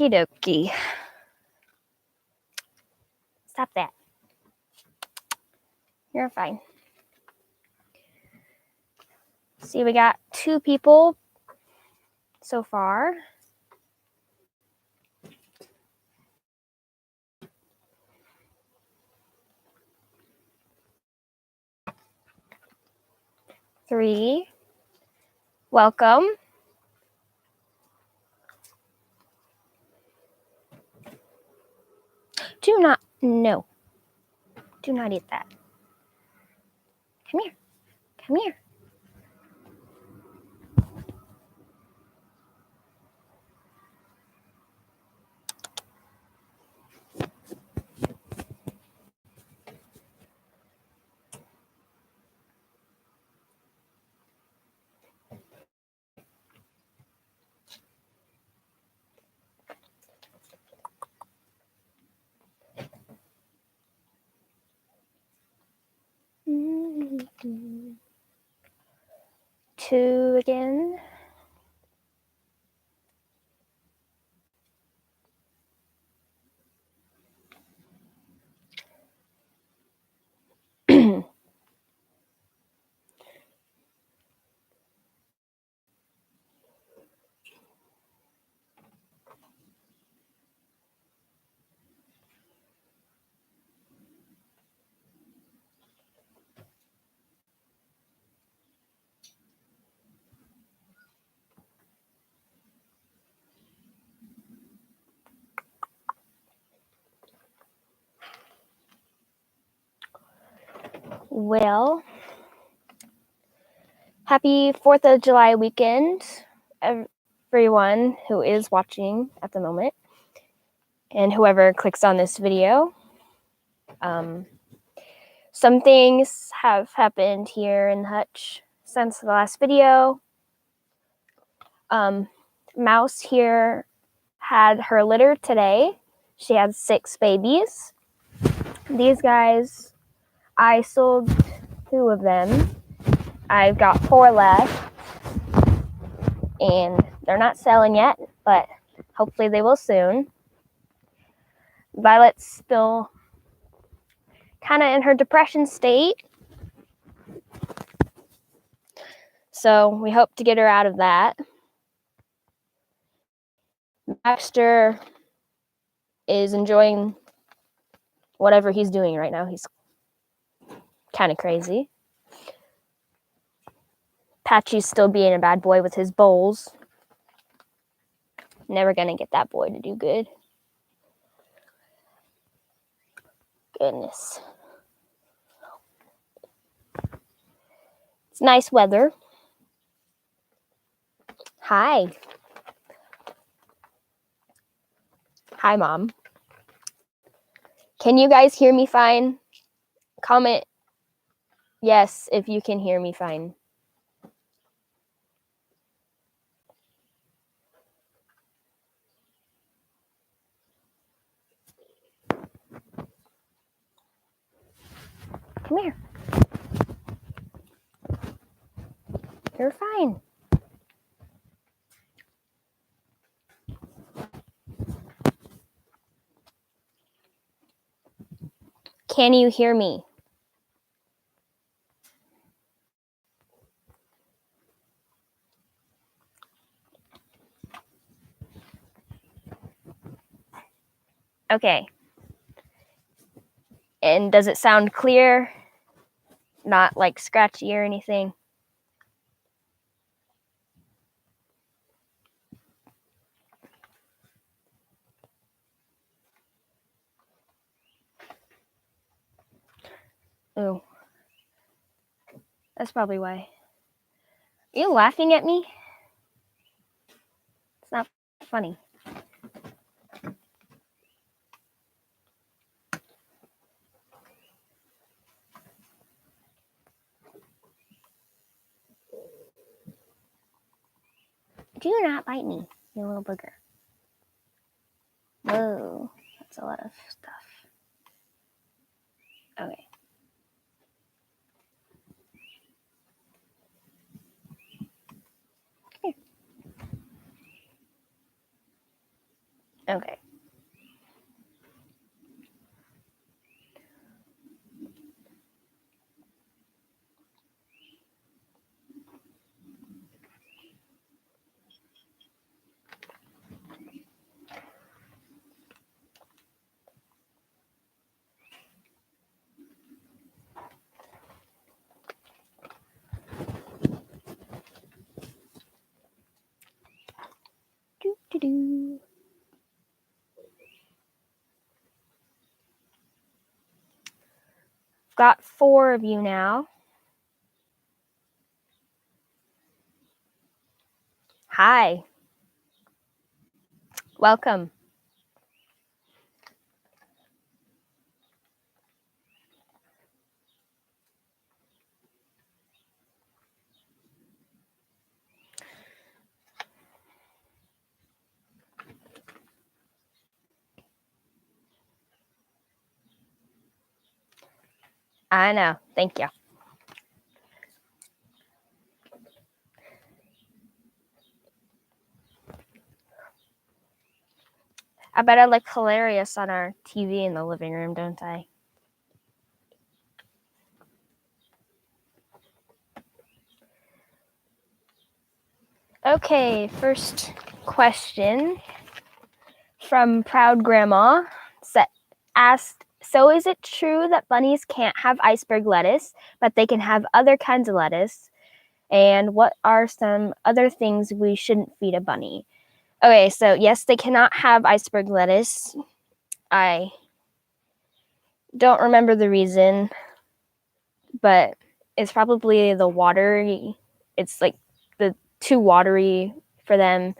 Okie dokie. Stop that. You're fine. See, we got 2 people so far. Three. Welcome. Do not eat that. Come here. Come here. Mm-hmm. 2 again. Well, happy 4th of July weekend, everyone who is watching at the moment, and whoever clicks on this video. Some things have happened here in Hutch since the last video. Mouse here had her litter today. She had 6 babies. These guys, I sold 2 of them. I've got 4 left, and they're not selling yet, but hopefully they will soon. Violet's still kind of in her depression state, so we hope to get her out of that. Baxter is enjoying whatever he's doing right now. He's kind of crazy. Patchy's still being a bad boy with his bowls. Never gonna get that boy to do good. Goodness. It's nice weather. Hi. Hi, Mom. Can you guys hear me fine? Comment yes if you can hear me fine. Come here. You're fine. Can you hear me? Okay. And does it sound clear? Not like scratchy or anything? Oh. That's probably why. Are you laughing at me? It's not funny. Do not bite me, you little booger. Whoa, that's a lot of stuff. Okay. Here. Okay. Doo-doo-doo. Got 4 of you now. Hi. Welcome. I know. Thank you. I bet I look hilarious on our TV in the living room, don't I? Okay, first question from Proud Grandma asked, so is it true that bunnies can't have iceberg lettuce, but they can have other kinds of lettuce? And what are some other things we shouldn't feed a bunny? Okay, so yes, they cannot have iceberg lettuce. I don't remember the reason, but it's probably the watery. It's like the too watery for them.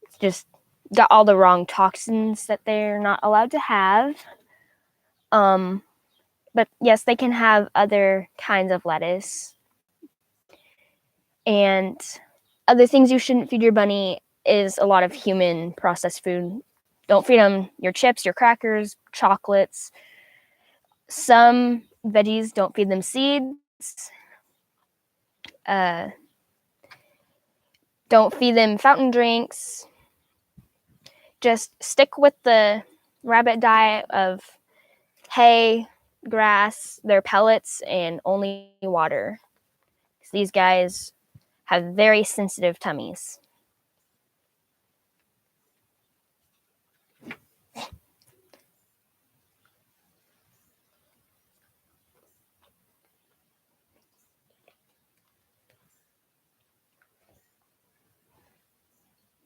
It's just got all the wrong toxins that they're not allowed to have. But yes, they can have other kinds of lettuce. And other things you shouldn't feed your bunny is a lot of human processed food. Don't feed them your chips, your crackers, chocolates. Some veggies, don't feed them seeds. Don't feed them fountain drinks. Just stick with the rabbit diet of hay, grass, their pellets, and only water. These guys have very sensitive tummies.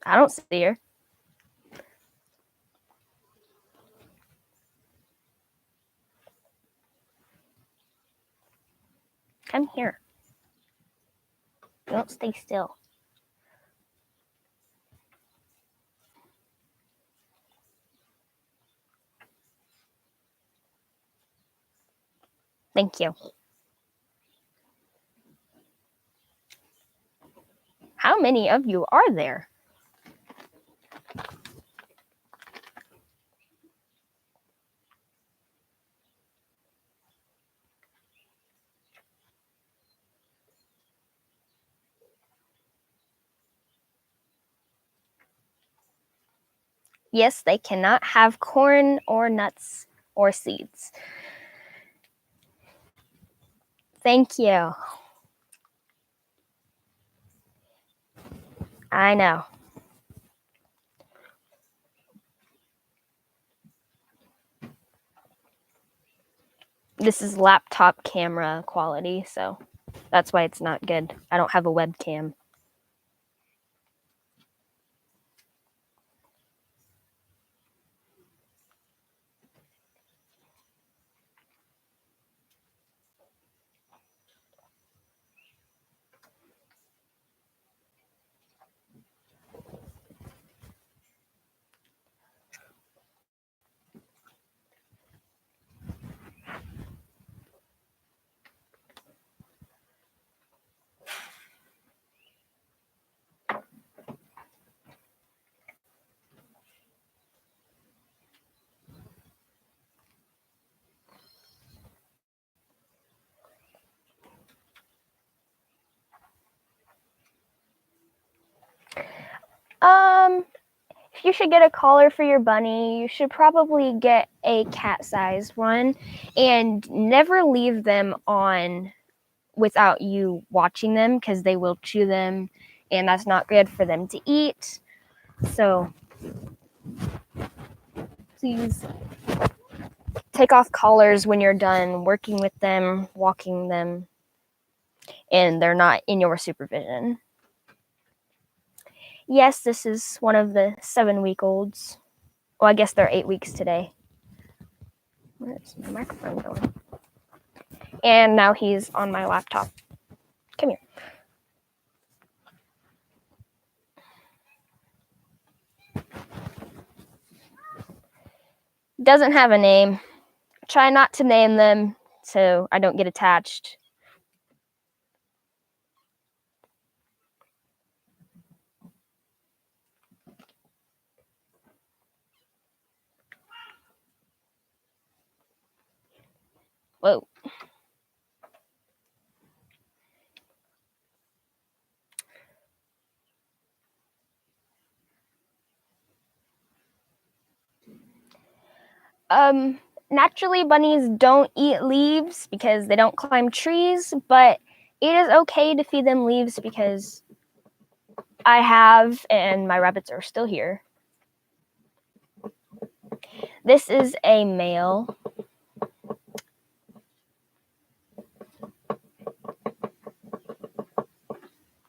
I don't see her. Come here. Don't stay still. Thank you. How many of you are there? Yes, they cannot have corn or nuts or seeds. Thank you. I know. This is laptop camera quality, so that's why it's not good. I don't have a webcam. if you should get a collar for your bunny, you should probably get a cat-sized one, and never leave them on without you watching them, because they will chew them, and that's not good for them to eat. So please take off collars when you're done working with them, walking them, and they're not in your supervision. Yes, this is one of the 7-week-olds. Well, I guess they're 8 weeks today. Where's my microphone going? And now he's on my laptop. Come here. Doesn't have a name. Try not to name them so I don't get attached. Whoa. Naturally, bunnies don't eat leaves because they don't climb trees, but it is okay to feed them leaves because I have, and my rabbits are still here. This is a male.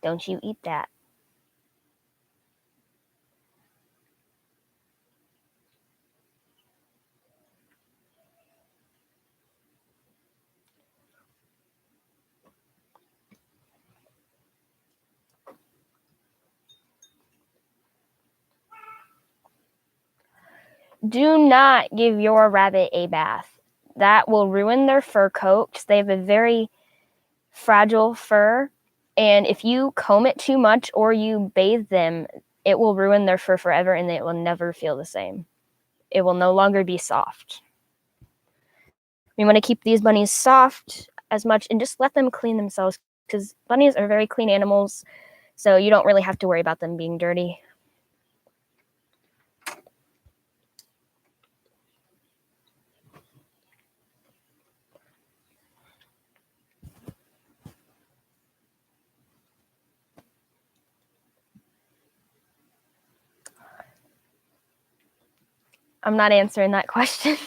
Don't you eat that. Do not give your rabbit a bath. That will ruin their fur coat. They have a very fragile fur, and if you comb it too much or you bathe them, it will ruin their fur forever, and it will never feel the same. It will no longer be soft. We want to keep these bunnies soft as much and just let them clean themselves, because bunnies are very clean animals, so you don't really have to worry about them being dirty. I'm not answering that question.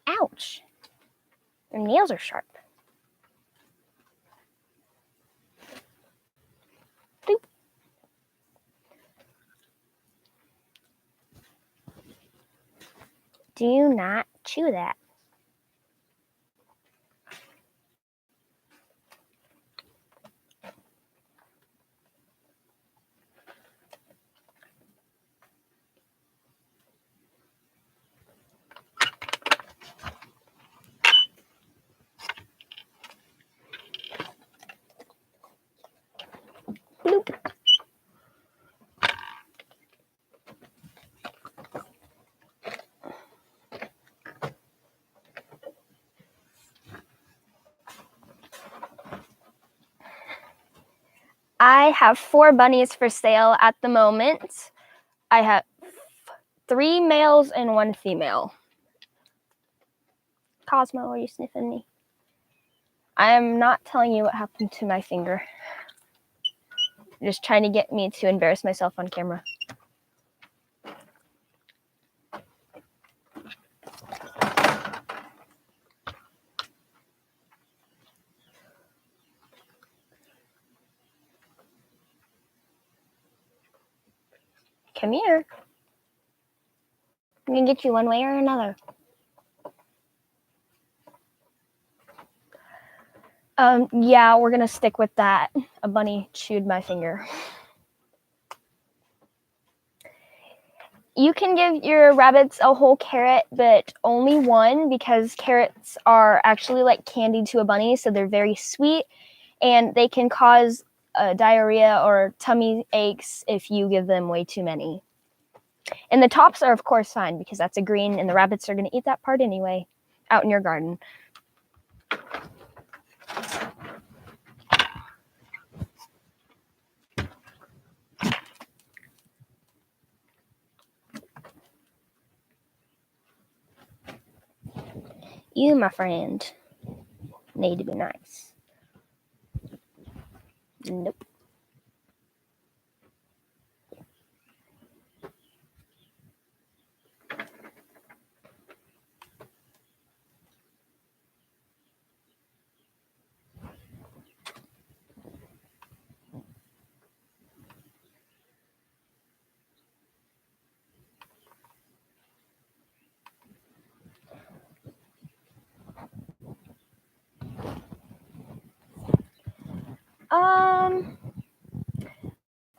Ouch. Their nails are sharp. Boop. Do not chew that. Bloop. I have 4 bunnies for sale at the moment. I have 3 males and 1 female. Cosmo, are you sniffing me? I am not telling you what happened to my finger. You're just trying to get me to embarrass myself on camera. Come here. I'm gonna get you one way or another. Yeah, we're gonna stick with that. A bunny chewed my finger. You can give your rabbits a whole carrot, but only one, because carrots are actually like candy to a bunny, so they're very sweet, and they can cause diarrhea or tummy aches if you give them way too many. And the tops are, of course, fine because that's a green and the rabbits are going to eat that part anyway out in your garden. You, my friend, need to be nice. Nope.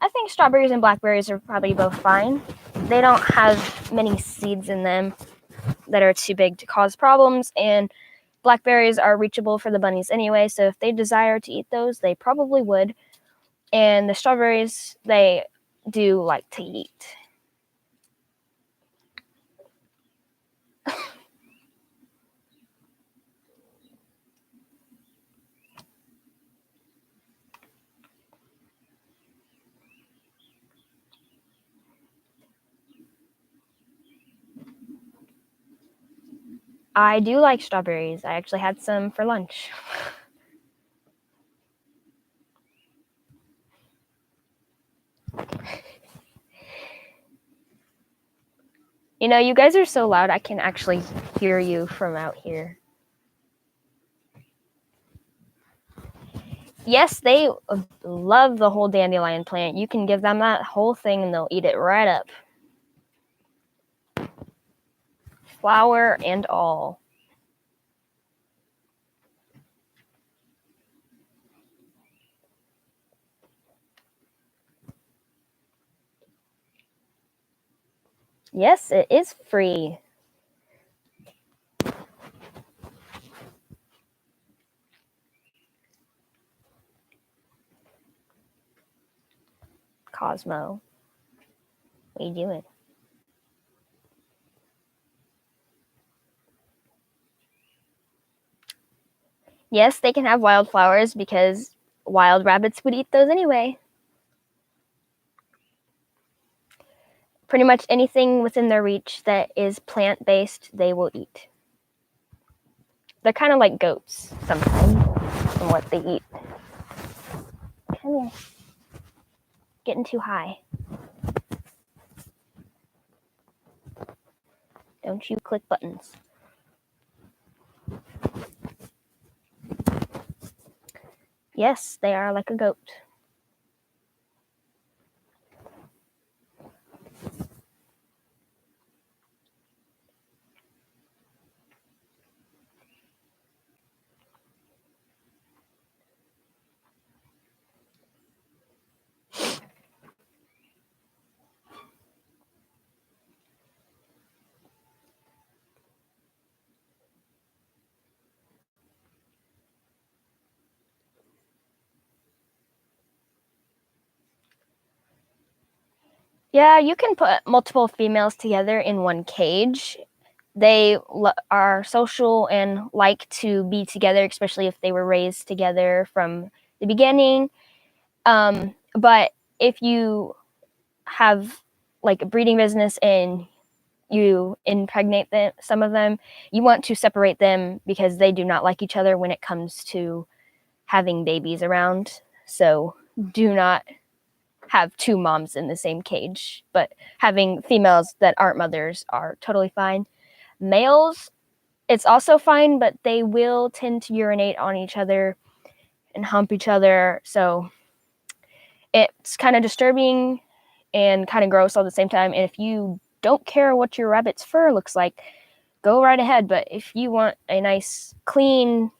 I think strawberries and blackberries are probably both fine. They don't have many seeds in them that are too big to cause problems, and blackberries are reachable for the bunnies anyway, so if they desire to eat those, they probably would. And the strawberries, they do like to eat. I do like strawberries. I actually had some for lunch. You know, you guys are so loud, I can actually hear you from out here. Yes, they love the whole dandelion plant. You can give them that whole thing and they'll eat it right up. Flower and all. Yes, it is free. Cosmo, what are you doing? Yes, they can have wildflowers because wild rabbits would eat those anyway. Pretty much anything within their reach that is plant-based, they will eat. They're kind of like goats sometimes in what they eat. Come here. Getting too high. Don't you click buttons. Yes, they are like a goat. Yeah, you can put multiple females together in one cage. They are social and like to be together, especially if they were raised together from the beginning. But if you have like a breeding business and you impregnate them, some of them, you want to separate them because they do not like each other when it comes to having babies around. So do not have two moms in the same cage, but having females that aren't mothers are totally fine. Males, it's also fine, but they will tend to urinate on each other and hump each other. So it's kind of disturbing and kind of gross all at the same time. And if you don't care what your rabbit's fur looks like, go right ahead. But if you want a nice, clean,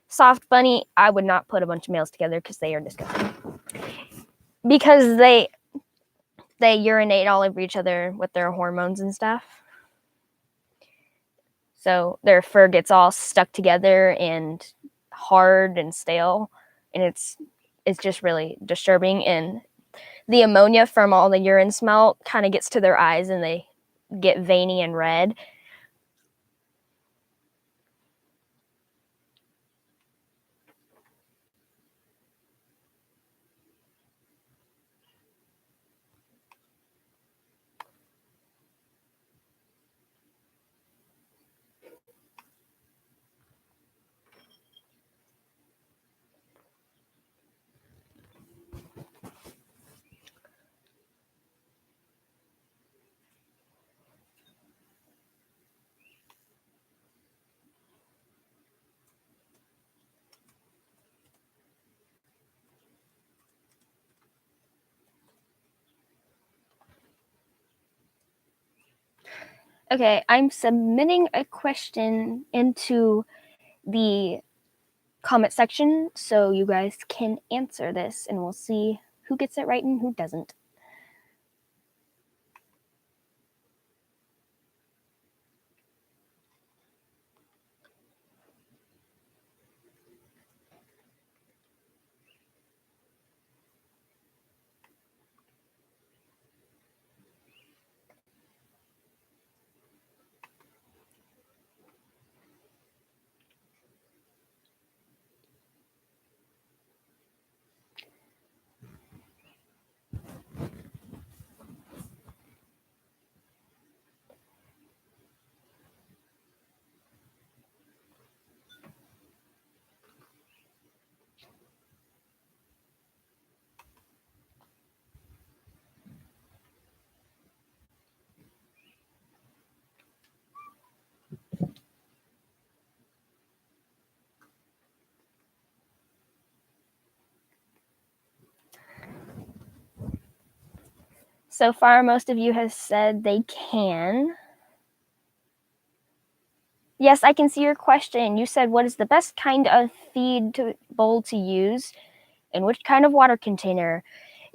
soft bunny, I would not put a bunch of males together because they are disgusting. Because they urinate all over each other with their hormones and stuff. So their fur gets all stuck together and hard and stale, and it's just really disturbing. And the ammonia from all the urine smell kind of gets to their eyes and they get veiny and red. Okay, I'm submitting a question into the comment section so you guys can answer this, and we'll see who gets it right and who doesn't. So far, most of you have said they can. Yes, I can see your question. You said, what is the best kind of feed bowl to use and which kind of water container?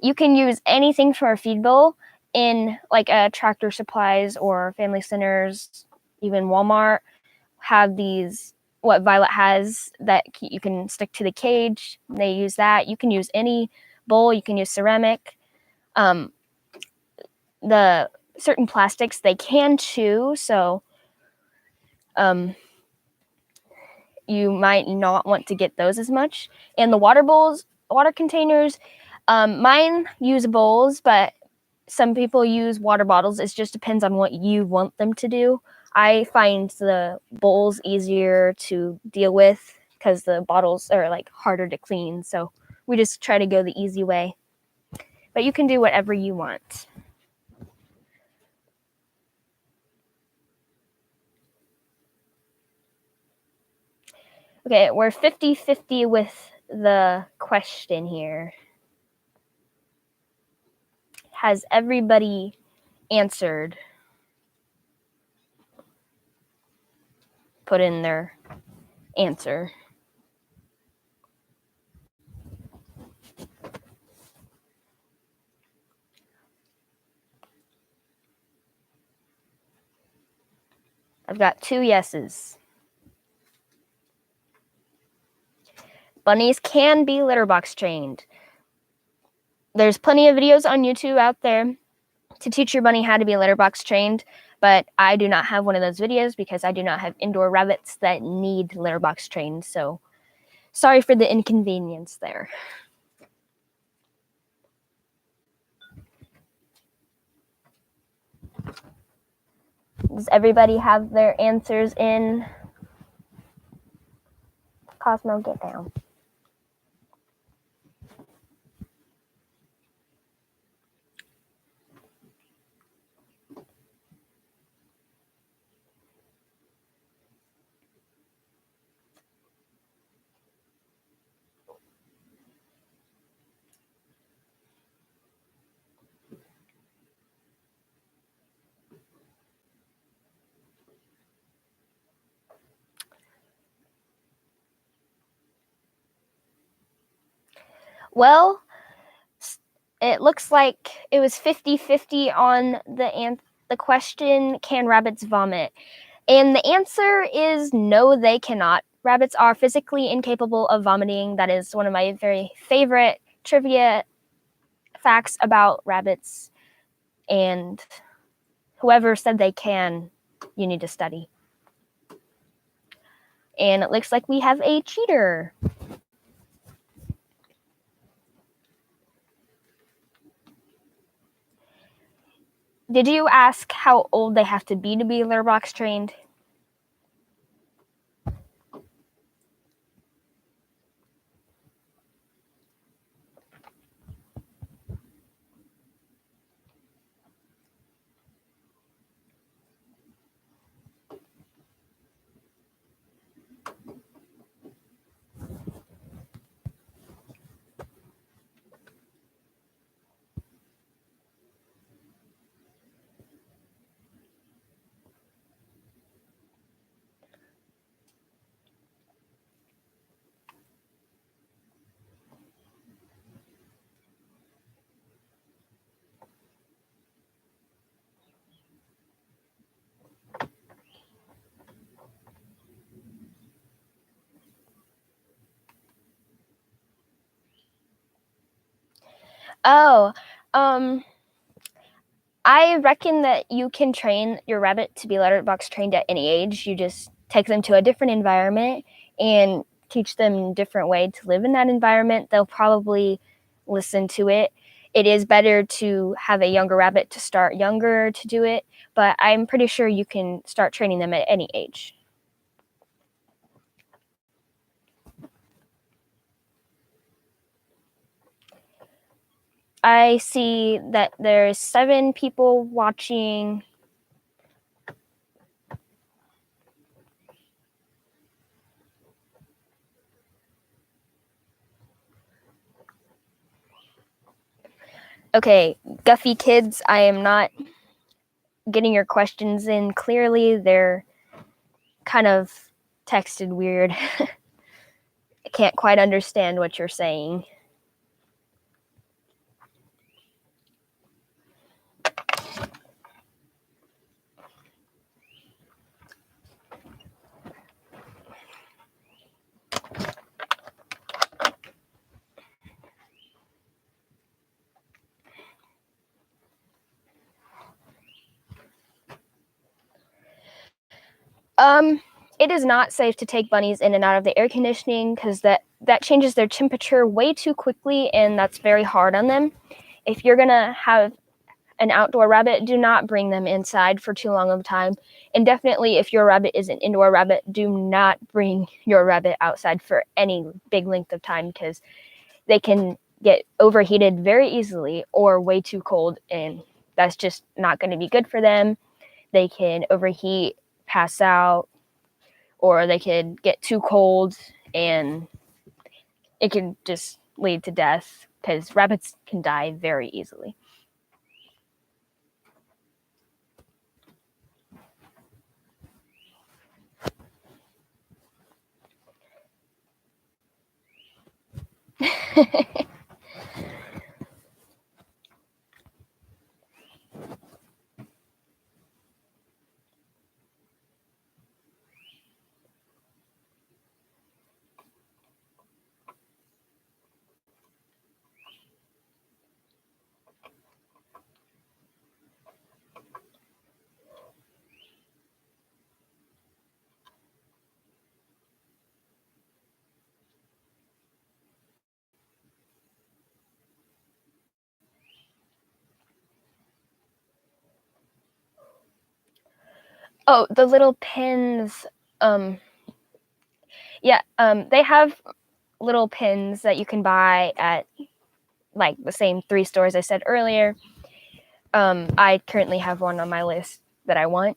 You can use anything for a feed bowl in like Tractor Supplies or Family Centers, even Walmart have these, what Violet has that you can stick to the cage. They use that. You can use any bowl. You can use ceramic. The certain plastics they can chew, so you might not want to get those as much. And the water bowls, water containers, mine use bowls, but some people use water bottles. It just depends on what you want them to do. I find the bowls easier to deal with because the bottles are like harder to clean, so we just try to go the easy way. But you can do whatever you want. Okay, we're 50-50 with the question here. Has everybody answered? Put in their answer. I've got 2 yeses. Bunnies can be litter box trained. There's plenty of videos on YouTube out there to teach your bunny how to be litter box trained, but I do not have one of those videos because I do not have indoor rabbits that need litter box trained, so sorry for the inconvenience there. Does everybody have their answers in? Cosmo, get down. Well, it looks like it was 50-50 on the question, can rabbits vomit? And the answer is no, they cannot. Rabbits are physically incapable of vomiting. That is one of my very favorite trivia facts about rabbits, and whoever said they can, you need to study. And it looks like we have a cheater. Did you ask how old they have to be litter box trained? Oh, I reckon that you can train your rabbit to be litter box trained at any age. You just take them to a different environment and teach them a different way to live in that environment. They'll probably listen to it. It is better to have a younger rabbit to start younger to do it, but I'm pretty sure you can start training them at any age. I see that there's 7 people watching. Okay, Guffy kids, I am not getting your questions in clearly. They're kind of texted weird. I can't quite understand what you're saying. It is not safe to take bunnies in and out of the air conditioning because that changes their temperature way too quickly, and that's very hard on them. If you're gonna have an outdoor rabbit, do not bring them inside for too long of a time. And definitely, if your rabbit is an indoor rabbit, do not bring your rabbit outside for any big length of time because they can get overheated very easily or way too cold, and that's just not going to be good for them. They can overheat, pass out, or they could get too cold, and it can just lead to death because rabbits can die very easily. Oh, the little pins. They have little pins that you can buy at like the same 3 stores I said earlier. I currently have one on my list that I want.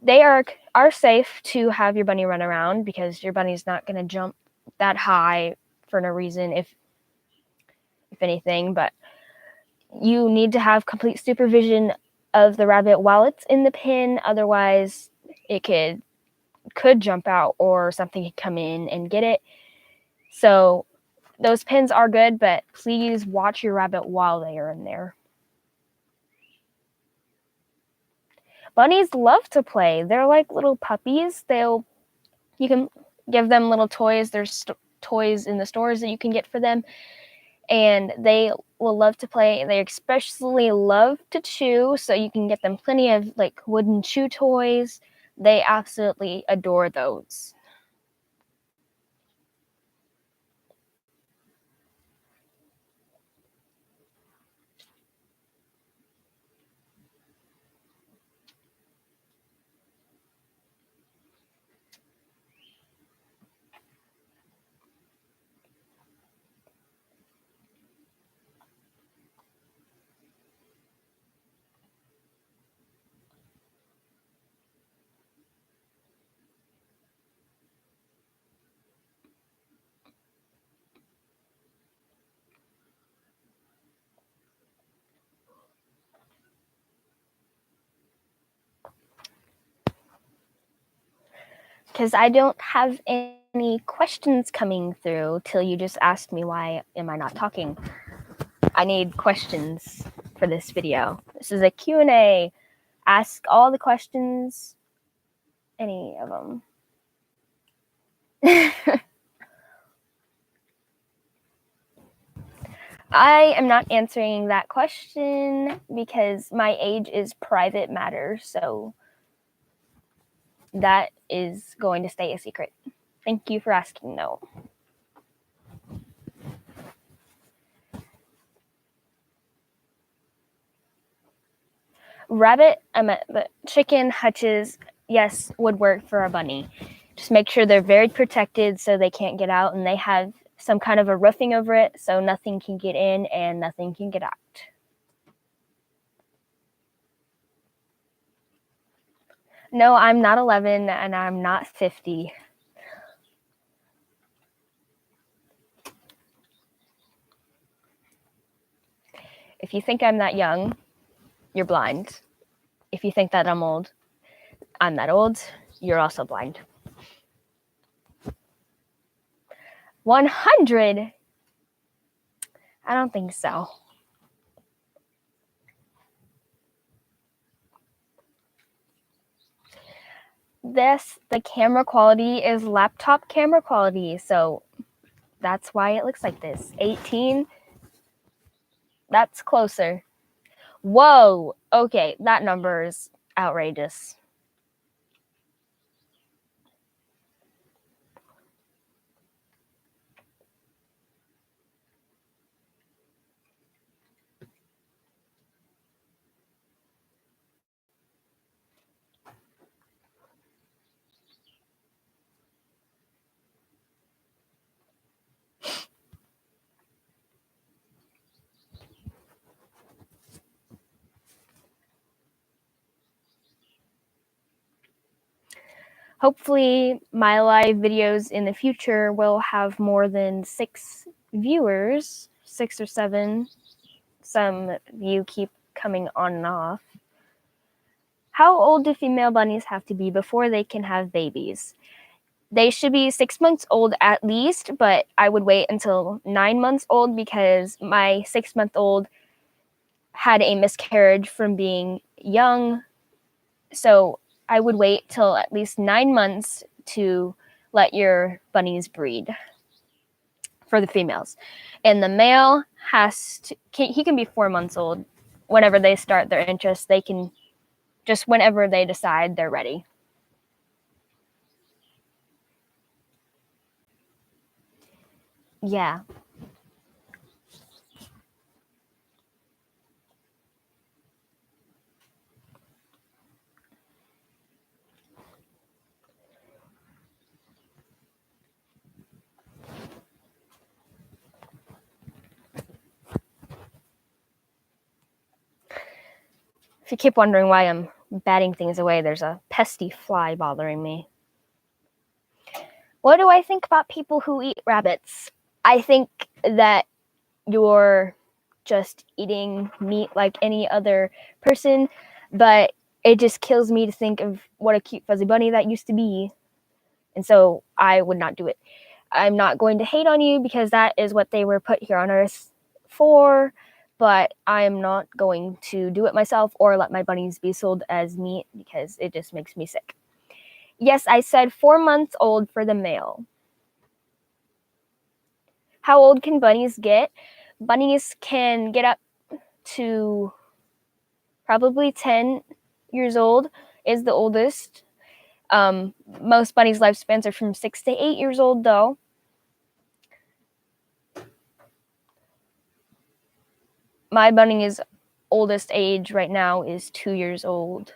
They are safe to have your bunny run around because your bunny's not going to jump that high for no reason, if anything. But you need to have complete supervision of the rabbit while it's in the pen. Otherwise, it could jump out or something could come in and get it. So those pins are good, but please watch your rabbit while they are in there. Bunnies love to play. They're like little puppies. You can give them little toys. There's toys in the stores that you can get for them. and they will love to play. They especially love to chew, so you can get them plenty of like wooden chew toys. They absolutely adore those. Because I don't have any questions coming through till you just asked me why am I not talking. I need questions for this video. This is a Q&A. Ask all the questions, any of them. I am not answering that question because my age is private matter, so that is going to stay a secret. Thank you for asking, though. The chicken hutches, yes, would work for a bunny. Just make sure they're very protected so they can't get out, and they have some kind of a roofing over it so nothing can get in and nothing can get out. No, I'm not 11 and I'm not 50. If you think I'm that young, you're blind. If you think that I'm that old, you're also blind. 100? I don't think so. The camera quality is laptop camera quality, so that's why it looks like this. 18, that's closer. Whoa, okay, that number is outrageous. Hopefully, my live videos in the future will have more than 6 viewers, 6 or 7. Some of you keep coming on and off. How old do female bunnies have to be before they can have babies? They should be 6 months old at least, but I would wait until 9 months old because my 6-month-old had a miscarriage from being young. So I would wait till at least 9 months to let your bunnies breed for the females. And the male he can be 4 months old. Whenever they start their interest, they can just whenever they decide they're ready. Yeah. If you keep wondering why I'm batting things away, there's a pesky fly bothering me. What do I think about people who eat rabbits? I think that you're just eating meat like any other person, but it just kills me to think of what a cute fuzzy bunny that used to be. And so I would not do it. I'm not going to hate on you because that is what they were put here on Earth for, but I am not going to do it myself or let my bunnies be sold as meat because it just makes me sick. Yes, I said 4 months old for the male. How old can bunnies get? bunnies can get up to probably 10 years old is the oldest. Most bunnies' lifespans are from 6 to 8 years old, though. My bunny's oldest age right now is 2 years old.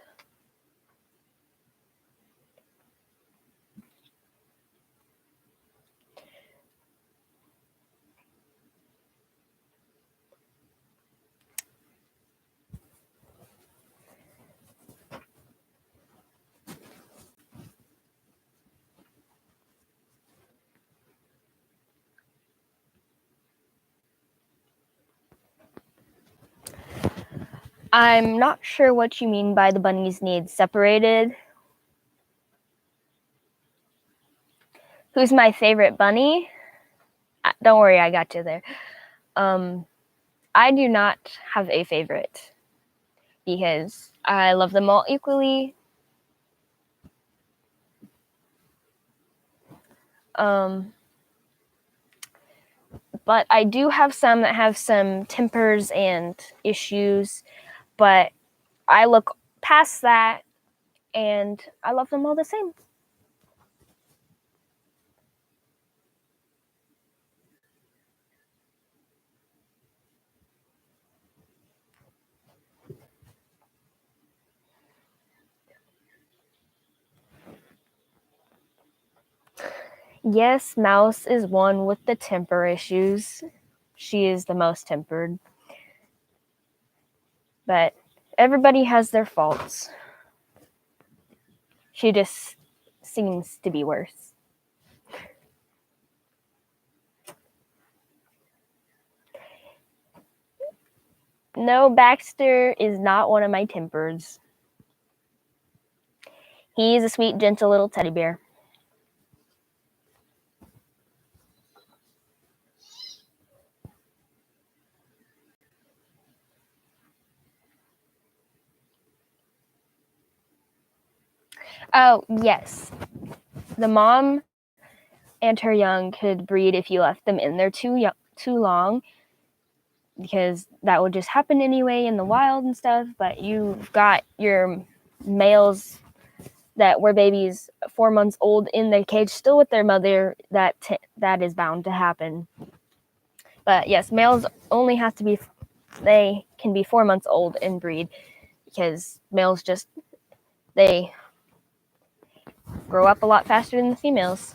I'm not sure what you mean by the bunnies need separated. Who's my favorite bunny? Don't worry, I got you there. I do not have a favorite because I love them all equally. But I do have some that have some tempers and issues, but I look past that and I love them all the same. Yes, Mouse is one with the temper issues. She is the most tempered. But everybody has their faults. She just seems to be worse. No, Baxter is not one of my tempers. He's a sweet, gentle little teddy bear. Oh, yes. The mom and her young could breed if you left them in there too long, because that would just happen anyway in the wild and stuff. But you've got your males that were babies 4 months old in their cage still with their mother. That is bound to happen. But yes, males only have to be, they can be 4 months old and breed, because males just, they grow up a lot faster than the females.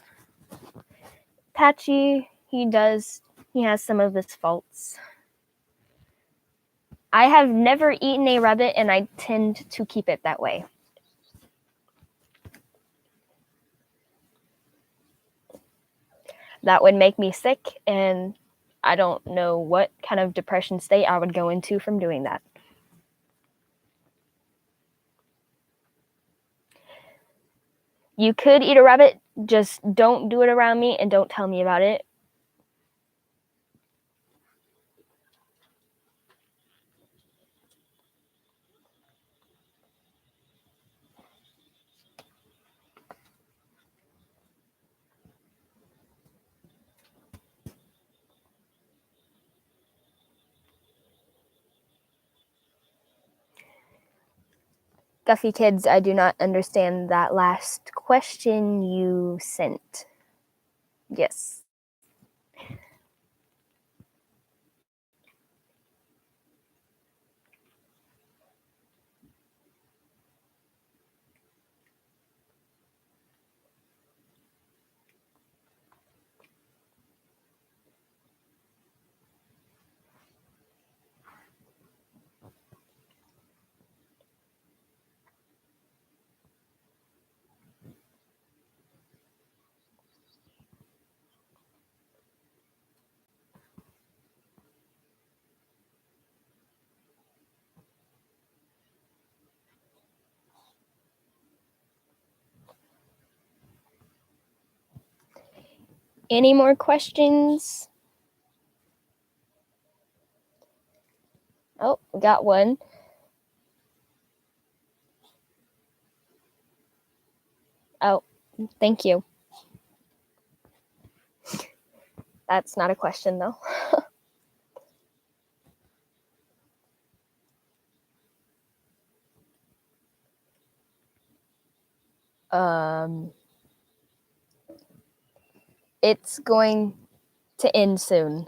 Patchy, he has some of his faults. I have never eaten a rabbit, and I tend to keep it that way. That would make me sick, and I don't know what kind of depression state I would go into from doing that. You could eat a rabbit, just don't do it around me and don't tell me about it. Guffy Kids, I do not understand that last question you sent. Yes. Any more questions? Oh, we got one. Oh, thank you. That's not a question, though. It's going to end soon.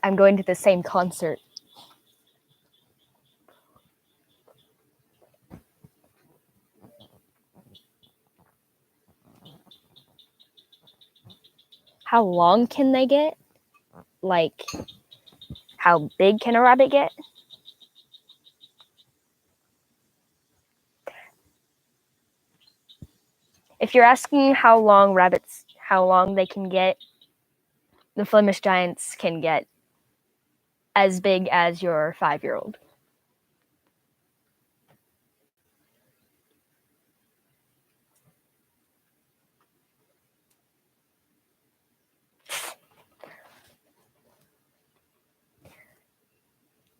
I'm going to the same concert. How long can they get? Like, how big can a rabbit get? If you're asking how long they can get, the Flemish Giants can get as big as your 5-year-old.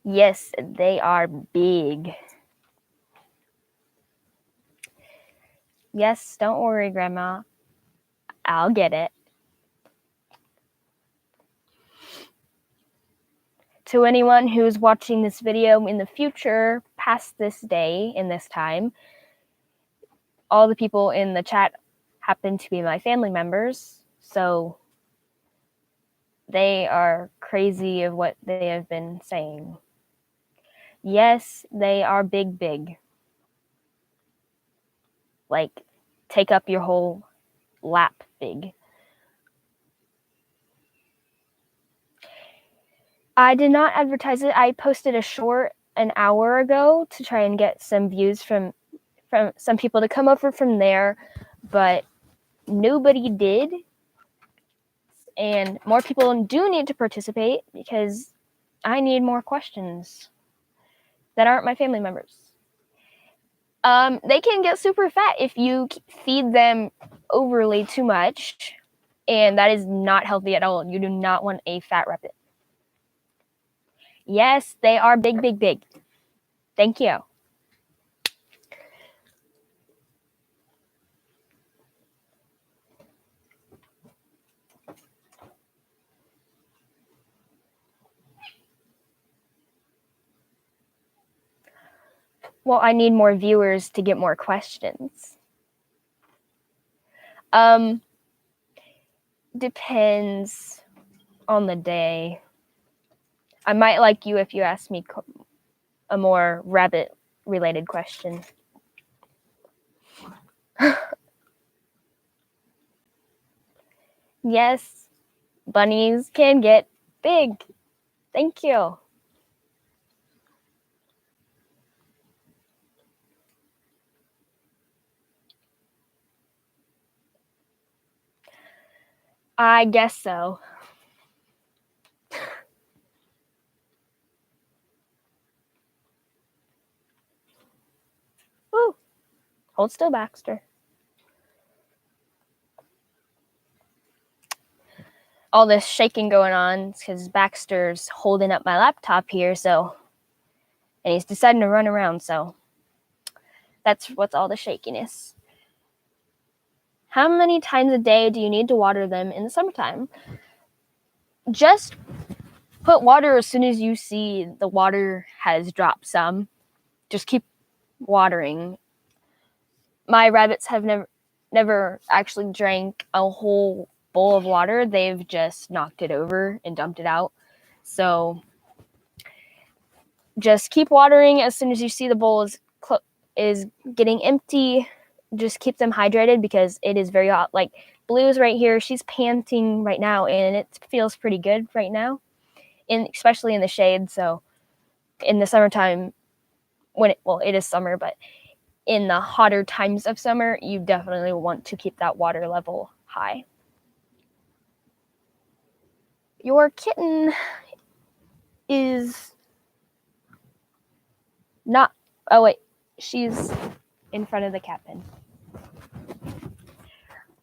Yes, they are big. Yes, don't worry, Grandma. I'll get it. To anyone who's watching this video in the future, past this day, in this time, all the people in the chat happen to be my family members, so they are crazy of what they have been saying. Yes, they are big, big. Like, take up your whole lap big. I did not advertise it. I posted a short an hour ago to try and get some views from some people to come over from there, but nobody did. And more people do need to participate because I need more questions that aren't my family members. They can get super fat if you feed them overly too much, and that is not healthy at all. You do not want a fat rabbit. Yes, they are big, big, big. Thank you. Well, I need more viewers to get more questions. Depends on the day. I might like you if you ask me a more rabbit-related question. Yes, bunnies can get big. Thank you. I guess so. Woo. Hold still, Baxter. All this shaking going on because Baxter's holding up my laptop here, and he's deciding to run around, so that's what's all the shakiness. How many times a day do you need to water them in the summertime? Just put water as soon as you see the water has dropped some. Just keep watering. My rabbits have never actually drank a whole bowl of water. They've just knocked it over and dumped it out. So just keep watering as soon as you see the bowl is getting empty. Just keep them hydrated because it is very hot. Like Blue's right here, she's panting right now, and it feels pretty good right now, especially in the shade. So in the summertime, it is summer, but in the hotter times of summer, you definitely want to keep that water level high. Your kitten is not. Oh wait, she's in front of the cat pen.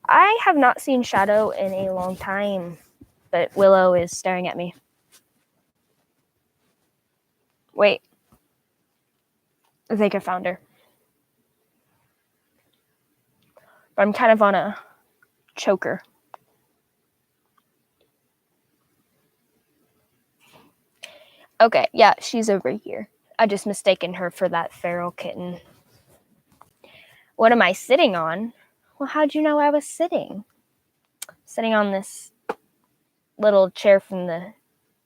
I have not seen Shadow in a long time, but Willow is staring at me. Wait. I think I found her. But I'm kind of on a choker. Okay, yeah, she's over here. I just mistaken her for that feral kitten. What am I sitting on? Well, how'd you know I was sitting? Sitting on this little chair from the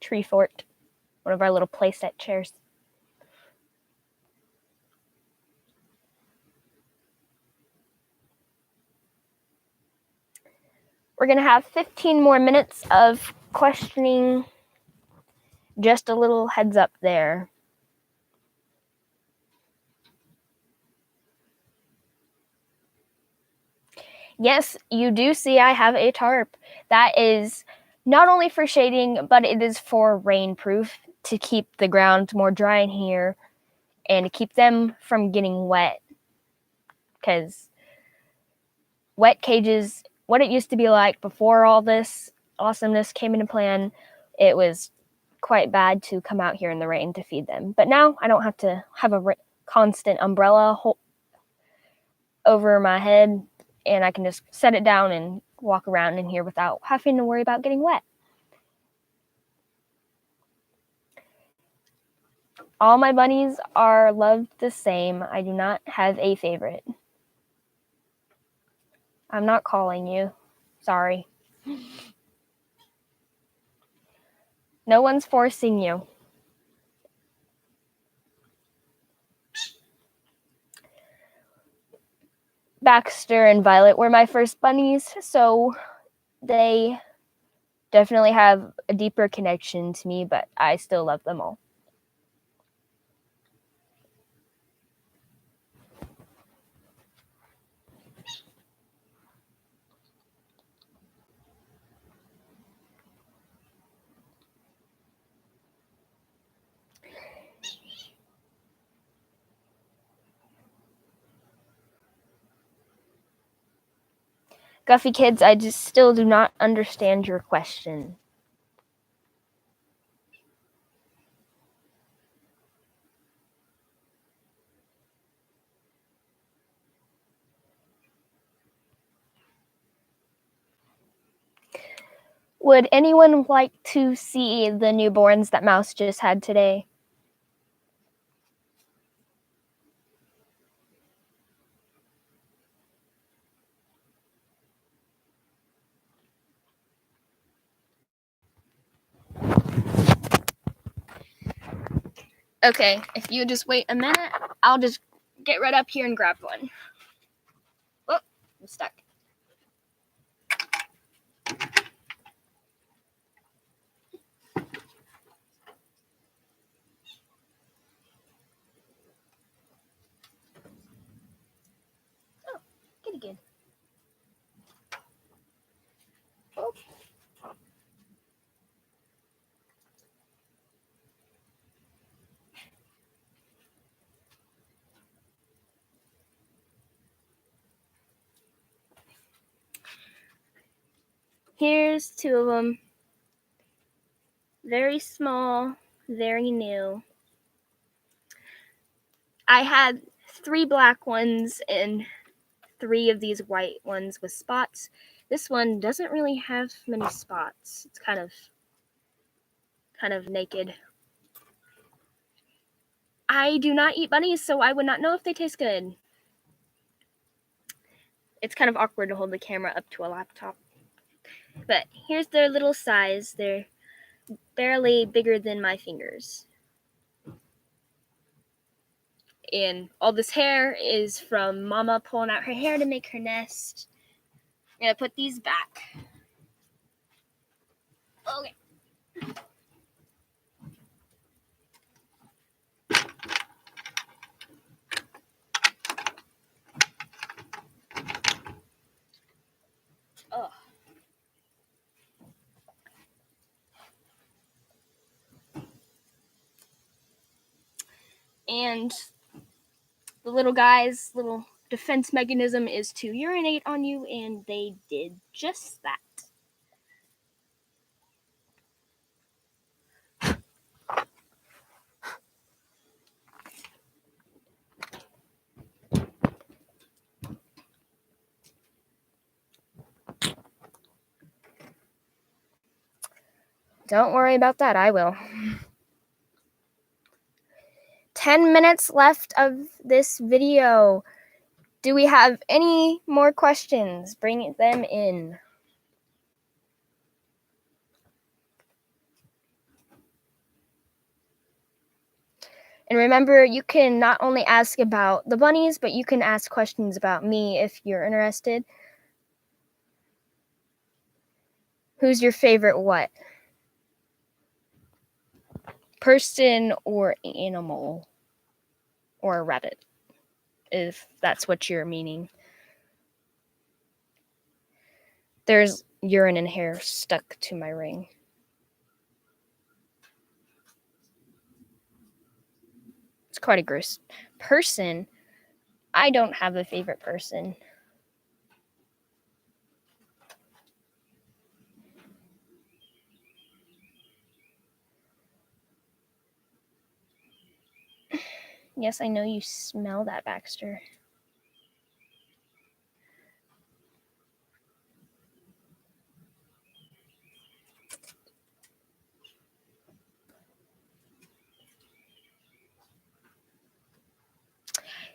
tree fort. One of our little playset chairs. We're going to have 15 more minutes of questioning. Just a little heads up there. Yes, you do see I have a tarp. That is not only for shading, but it is for rainproof to keep the ground more dry in here and to keep them from getting wet. Because wet cages, what it used to be like before all this awesomeness came into plan, it was quite bad to come out here in the rain to feed them. But now I don't have to have a constant umbrella over my head, and I can just set it down and walk around in here without having to worry about getting wet. All my bunnies are loved the same. I do not have a favorite. I'm not calling you. Sorry. No one's forcing you. Baxter and Violet were my first bunnies, so they definitely have a deeper connection to me, but I still love them all. Guffy kids, I just still do not understand your question. Would anyone like to see the newborns that Mouse just had today? Okay, if you just wait a minute, I'll just get right up here and grab one. Oh, I'm stuck. Oh, get again. Oh. Here's two of them. Very small, very new. I had 3 black ones and 3 of these white ones with spots. This one doesn't really have many spots. It's kind of naked. I do not eat bunnies, so I would not know if they taste good. It's kind of awkward to hold the camera up to a laptop. But here's their little size. They're barely bigger than my fingers. And all this hair is from Mama pulling out her hair to make her nest. I'm gonna put these back. Okay. Ugh. And the little guy's little defense mechanism is to urinate on you, and they did just that. Don't worry about that. I will. 10 minutes left of this video. Do we have any more questions? Bring them in. And remember, you can not only ask about the bunnies, but you can ask questions about me if you're interested. Who's your favorite what? Person or animal? Or a rabbit, if that's what you're meaning. There's urine and hair stuck to my ring. It's quite a gross person. I don't have a favorite person. Yes, I know you smell that, Baxter.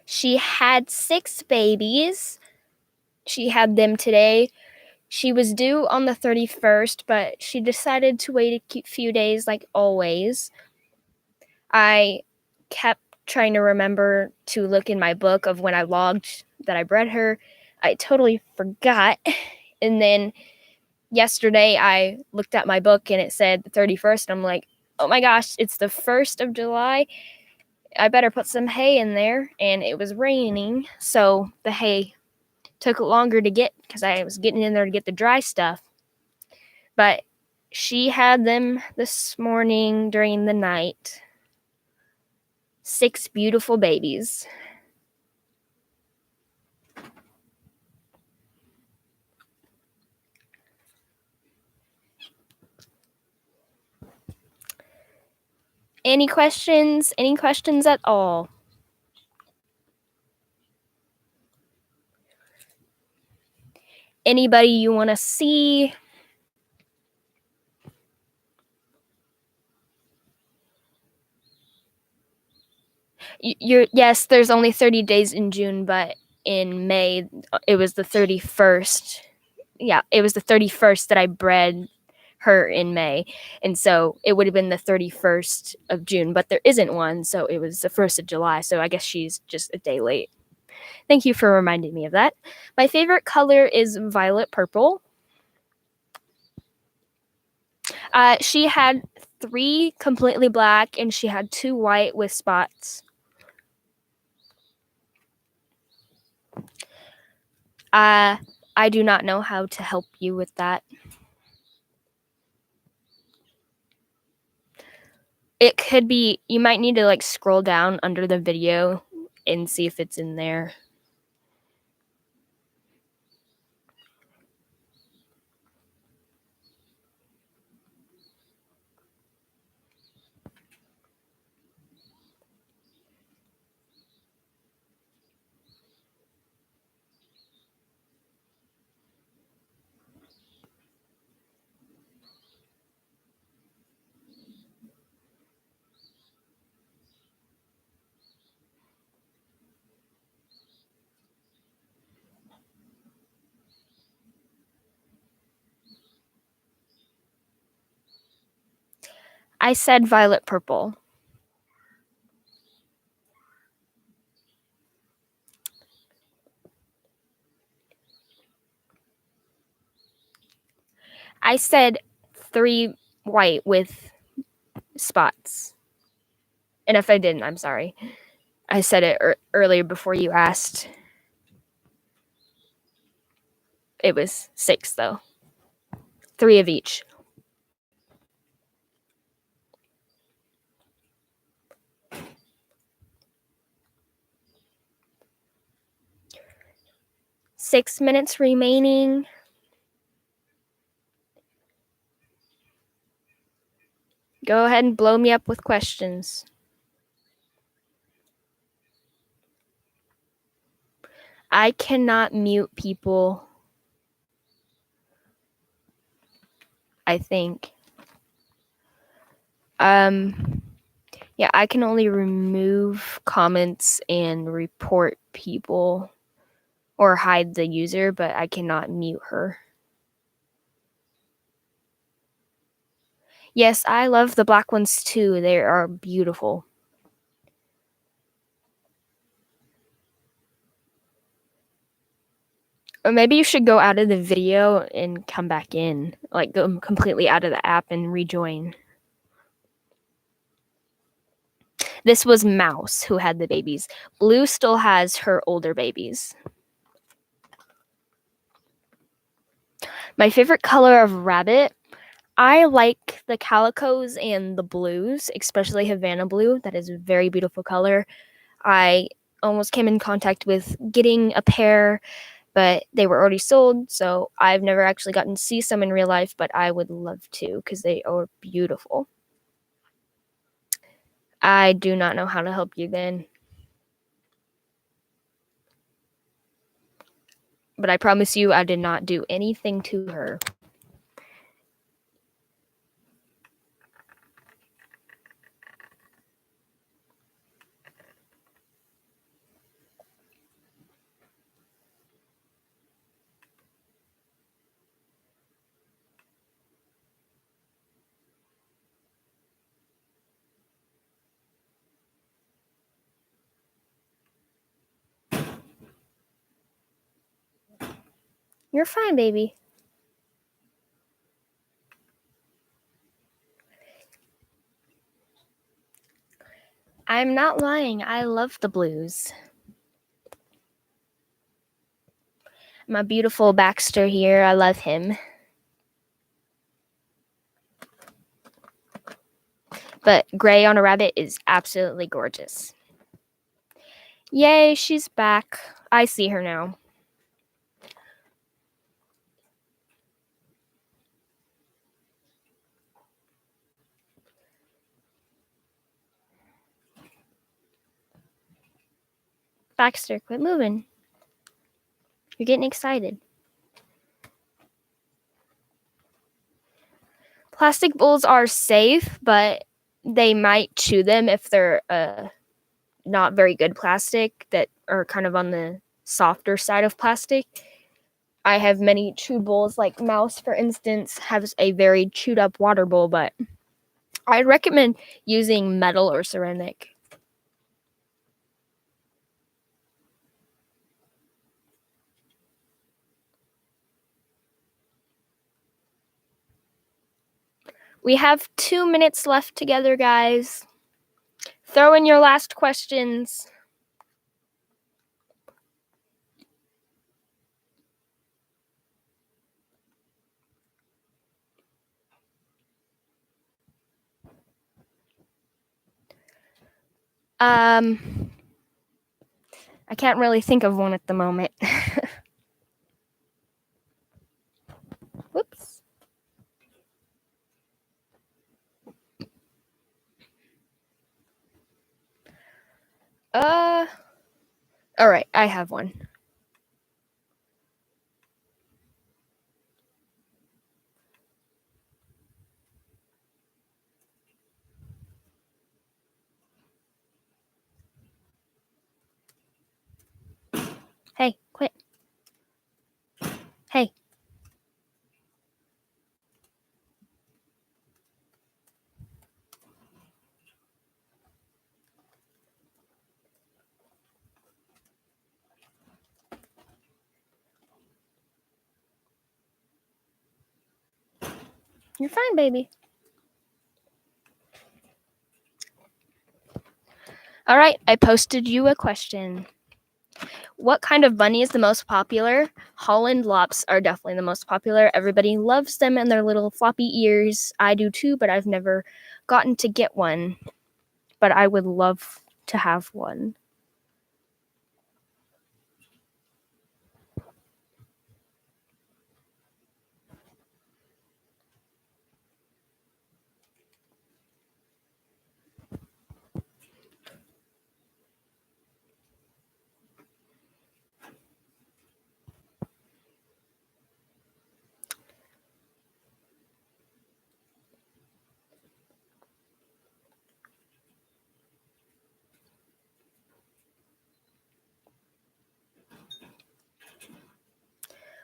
She had 6 babies. She had them today. She was due on the 31st, but she decided to wait a few days like always. I kept trying to remember to look in my book of when I logged that I bred her. I totally forgot. And then yesterday I looked at my book and it said the 31st. And I'm like, oh my gosh, it's the 1st of July. I better put some hay in there. And it was raining, so the hay took longer to get because I was getting in there to get the dry stuff. But she had them this morning during the night. 6 beautiful babies. Any questions? Any questions at all? Anybody you want to see? Yes, there's only 30 days in June, but in May it was the 31st. Yeah, it was the 31st that I bred her in May, and so it would have been the 31st of June, but there isn't one, so it was the 1st of July, so I guess she's just a day late. Thank you for reminding me of that. My favorite color is violet purple. She had 3 completely black, and she had 2 white with spots. I do not know how to help you with that. It could be, you might need to like scroll down under the video and see if it's in there. I said violet purple. I said 3 white with spots. And if I didn't, I'm sorry. I said it earlier before you asked. It was 6 though. 3 of each. Six minutes remaining. Go ahead and blow me up with questions. I cannot mute people, I think. Yeah, I can only remove comments and report people or hide the user, but I cannot mute her. Yes, I love the black ones too. They are beautiful. Or maybe you should go out of the video and come back in. Like, go completely out of the app and rejoin. This was Mouse who had the babies. Blue still has her older babies. My favorite color of rabbit, I like the calicos and the blues, especially Havana blue. That is a very beautiful color. I almost came in contact with getting a pair, but they were already sold, so I've never actually gotten to see some in real life, but I would love to because they are beautiful. I do not know how to help you then. But I promise you I did not do anything to her. You're fine, baby. I'm not lying. I love the blues. My beautiful Baxter here. I love him. But gray on a rabbit is absolutely gorgeous. Yay, she's back. I see her now. Baxter, quit moving. You're getting excited. Plastic bowls are safe, but they might chew them if they're not very good plastic that are kind of on the softer side of plastic. I have many chewed bowls, like Mouse, for instance, has a very chewed up water bowl, but I recommend using metal or ceramic. We have 2 minutes left together, guys. Throw in your last questions. I can't really think of one at the moment. Whoops. All right, I have one. Hey, quit. Hey. You're fine, baby. All right, I posted you a question. What kind of bunny is the most popular? Holland Lops are definitely the most popular. Everybody loves them and their little floppy ears. I do too, but I've never gotten to get one. But I would love to have one.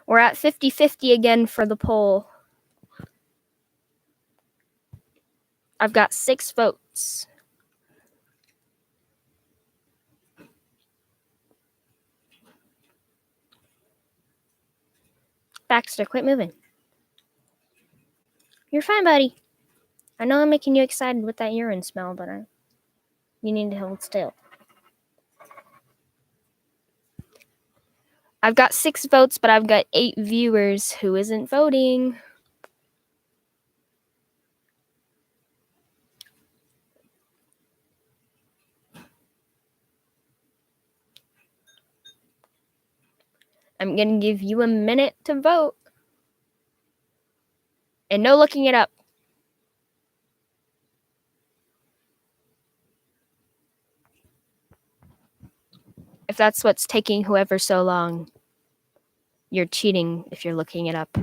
We're at 50-50 again for the poll. I've got 6 votes. Baxter, quit moving. You're fine, buddy. I know I'm making you excited with that urine smell, but you need to hold still. I've got 6 votes, but I've got 8 viewers who isn't voting. I'm going to give you a minute to vote. And no looking it up. If that's what's taking whoever so long, you're cheating if you're looking it up.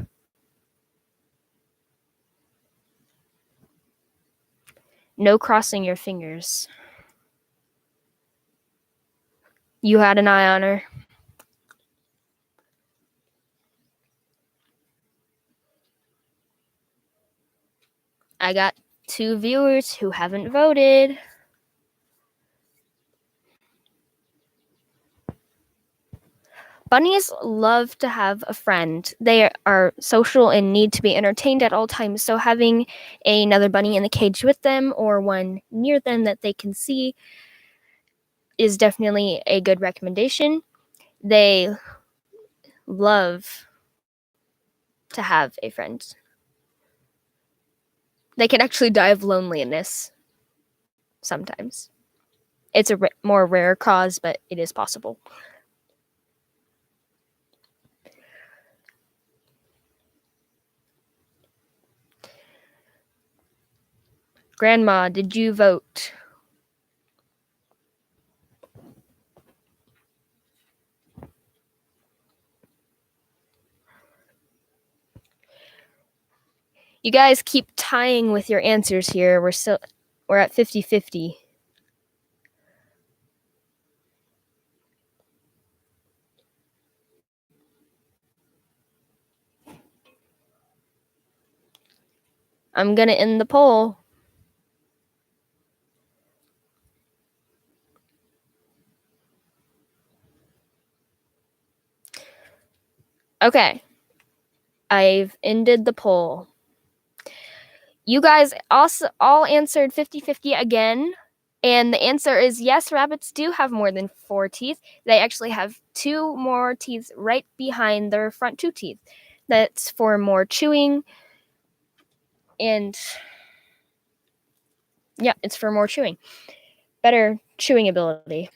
No crossing your fingers. You had an eye on her. I got 2 viewers who haven't voted. Bunnies love to have a friend. They are social and need to be entertained at all times, so having another bunny in the cage with them or one near them that they can see is definitely a good recommendation. They love to have a friend. They can actually die of loneliness sometimes. It's a more rare cause, but it is possible. Grandma, did you vote? You guys keep tying with your answers here. We're at 50-50. I'm gonna end the poll. Okay. I've ended the poll. You guys also all answered 50-50 again. And the answer is yes, rabbits do have more than 4 teeth. They actually have 2 more teeth right behind their front 2 teeth. That's for more chewing. And yeah, it's for more chewing. Better chewing ability.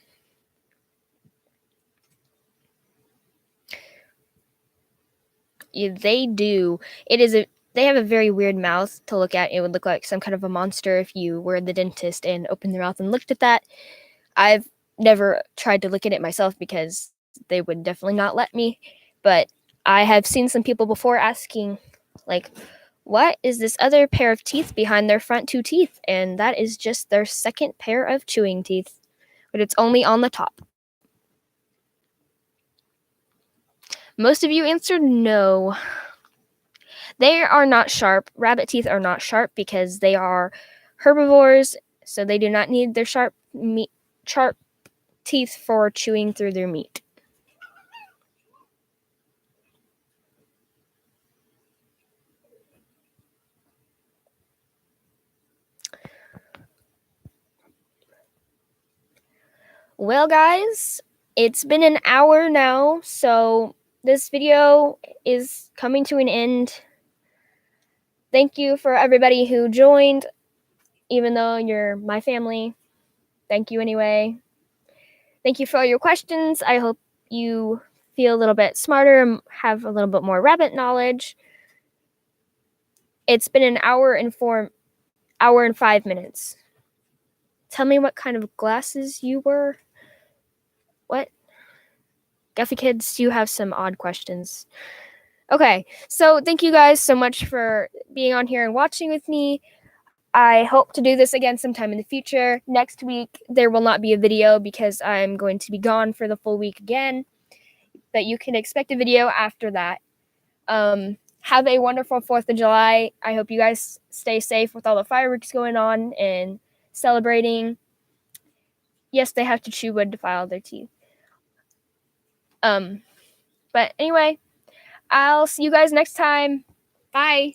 Yeah, they do. They have a very weird mouth to look at. It would look like some kind of a monster if you were the dentist and opened their mouth and looked at that. I've never tried to look at it myself because they would definitely not let me. But I have seen some people before asking, like, what is this other pair of teeth behind their front 2 teeth? And that is just their second pair of chewing teeth, but it's only on the top. Most of you answered no. They are not sharp. Rabbit teeth are not sharp because they are herbivores, so they do not need their sharp teeth for chewing through their meat. Well, guys, it's been an hour now, so this video is coming to an end. Thank you for everybody who joined, even though you're my family. Thank you anyway. Thank you for all your questions. I hope you feel a little bit smarter and have a little bit more rabbit knowledge. It's been an hour and 5 minutes. Tell me what kind of glasses you were. What? Guffy Kids, you have some odd questions. Okay, so thank you guys so much for being on here and watching with me. I hope to do this again sometime in the future. Next week, there will not be a video because I'm going to be gone for the full week again. But you can expect a video after that. Have a wonderful 4th of July. I hope you guys stay safe with all the fireworks going on and celebrating. Yes, they have to chew wood to file their teeth. But anyway, I'll see you guys next time. Bye.